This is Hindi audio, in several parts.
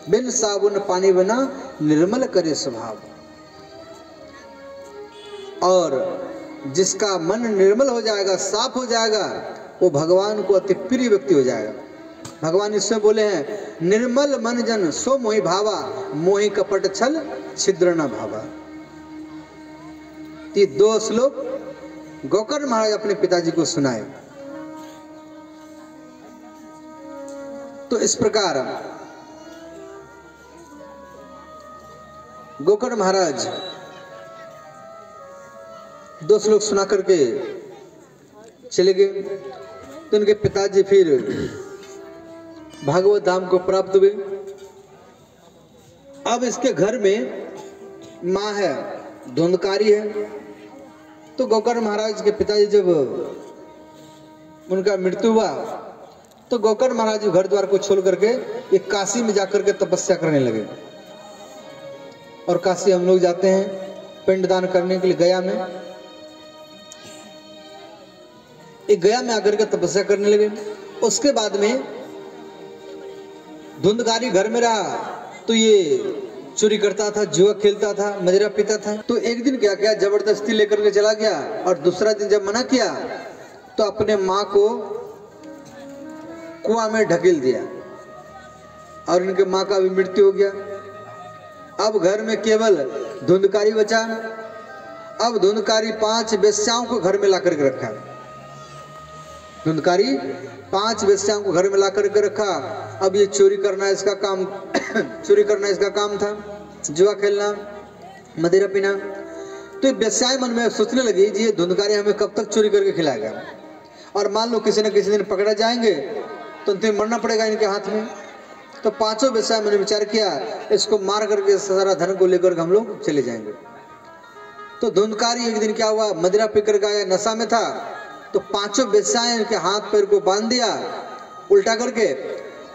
बिन साबुन पानी बिना निर्मल करे स्वभाव। और जिसका मन निर्मल हो जाएगा, साफ हो जाएगा, वो भगवान को अति प्रिय व्यक्ति हो जाएगा। भगवान इसमें बोले हैं, निर्मल मन जन सो मोहि भावा, मोहि कपट छल छिद्र न भावा। ये 2 श्लोक गोकर्ण महाराज अपने पिताजी को सुनाए। तो इस प्रकार गोकर्ण महाराज 2 श्लोक सुना करके चले गए। तो इनके पिताजी फिर भागवत धाम को प्राप्त हुए। अब इसके घर में माँ है, धुंधकारी है। तो गोकर्ण महाराज के पिताजी जब उनका मृत्यु हुआ तो गोकर्ण महाराज घर द्वार को छोड़ करके एक काशी में जाकर के तपस्या करने लगे। और काशी हम लोग जाते हैं पिंडदान करने के लिए गया में। एक गया में आकर के तपस्या करने लगे। उसके बाद में धुंधकारी घर में रहा तो ये चोरी करता था, जुआ खेलता था, मदिरा पीता था। तो एक दिन क्या किया, जबरदस्ती लेकर के चला गया। और दूसरा दिन जब मना किया तो अपने माँ को कुआं में ढकेल दिया और इनके माँ का भी मृत्यु हो गया। अब घर में केवल धुंधकारी बचा। अब धुंधकारी 5 वेश्याओं को घर में ला करके रखा। धुंधकारी 5 वेश्याओं को घर में ला करके रखा। अब ये चोरी करना इसका काम चोरी करना इसका काम था, जुआ खेलना, मदिरा पीना। तो वेश्याएं मन में सोचने लगी, जी ये धुंधकारी हमें कब तक चोरी करके खिलाएगा। और मान लो किसी न किसी दिन पकड़ा जाएंगे तो तुम्हें मरना पड़ेगा इनके हाथ में। तो 5 वेश्याएं मैंने विचार किया, इसको मार करके सारा धन को लेकर हम लोग चले जाएंगे। तो धुंधकारी एक दिन क्या हुआ, मदिरा पीकर गया, नशा में था। तो 5 वेश्याएं इनके हाथ पैर को बांध दिया उल्टा करके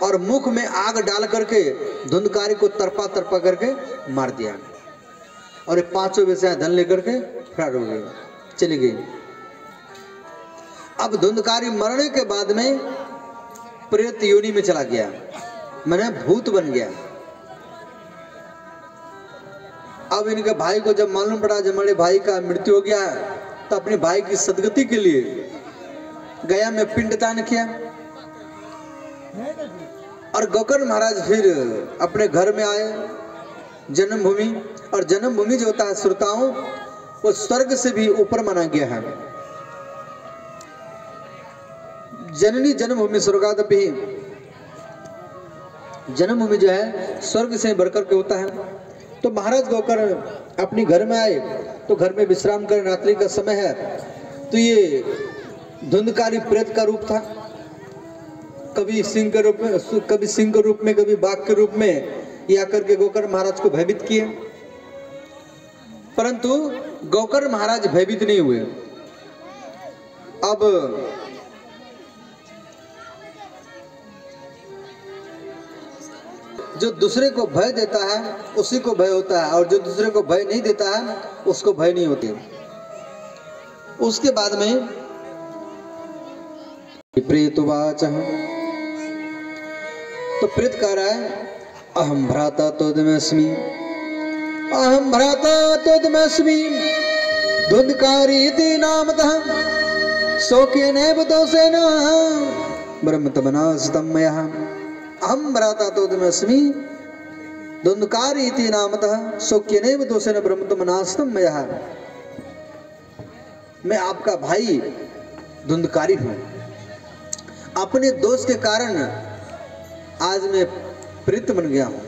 और मुख में आग डाल करके धुंधकारी को तरपा तरपा करके मार दिया। और ये 5 वेश्याएं धन लेकर के फरार हो गई, चली गई। अब धुंधकारी मरने के बाद में प्रेत योनि में चला गया, मैंने भूत बन गया। अब इनके भाई को जब मालूम पड़ा जब हमारे भाई का मृत्यु हो गया है तो अपने भाई की सदगति के लिए गया में पिंडदान किया। और गोकर्ण महाराज फिर अपने घर में आए, जन्मभूमि। और जन्मभूमि जो होता है श्रोताओं, वो स्वर्ग से भी ऊपर माना गया है। जननी जन्मभूमि स्वर्गादपि, जन्मभूमि जो है स्वर्ग से बढ़कर के होता है। तो महाराज गोकर्ण अपने घर में आए तो घर में विश्राम कर, रात्रि का समय है। तो ये धुंधकारी प्रेत का रूप था, कभी सिंह के रूप में, कभी सिंह के रूप में, कभी बाघ के रूप में ये आकर के गोकर्ण महाराज को भयभीत किए। परंतु गोकर्ण महाराज भयभीत नहीं हुए। अब जो दूसरे को भय देता है उसी को भय होता है, और जो दूसरे को भय नहीं देता है उसको भय नहीं होती। उसके बाद में प्रेतवाच, तो प्रेत कह रहा है, अहम भ्राता तोदमस्मि, अहम भ्राता तोदमस्मि, धुंधकारी इति नामतः शोकेनैव दोषेण ब्रह्मतमनासितं मया। अहम भ्राता तोदमस्मि, धुंधकारी इति नामतः शोकेनैव दोषेण ब्रह्मतमनासितं मया। मैं आपका भाई धुंधकारी हूं, अपने दोष के कारण आज मैं प्रेत बन गया हूं।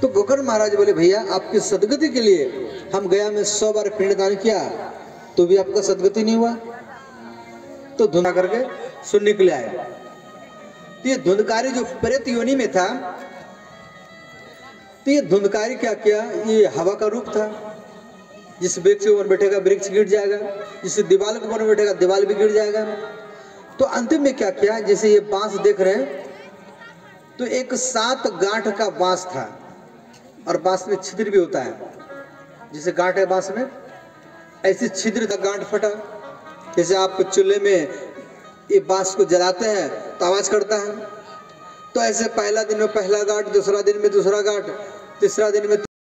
तो गोकर्ण महाराज बोले, भैया आपकी सदगति के लिए हम गया में 100 बार पिंडदान किया तो भी आपका सदगति नहीं हुआ। तो धुंधा करके सुनने के लिए आए। तो ये धुंधकारी जो प्रेत योनि में था, तो ये धुंधकारी क्या किया, ये हवा का रूप था। जिस वृक्ष के ऊपर बैठेगा वृक्ष गिर जाएगा, जिस दीवार के ऊपर बैठेगा दीवार भी गिर जाएगा। तो अंतिम में क्या किया, जैसे ये बांस देख रहे हैं, तो एक 7 गांठ का बांस था। और बांस में छिद्र भी होता है, जैसे गांठ है बांस में, ऐसे छिद्र था, गांठ फटा। जैसे आप चूल्हे में ये बांस को जलाते हैं तो आवाज करता है, तो ऐसे पहला दिन में पहला घाट, दूसरा दिन में दूसरा घाट, तीसरा दिन में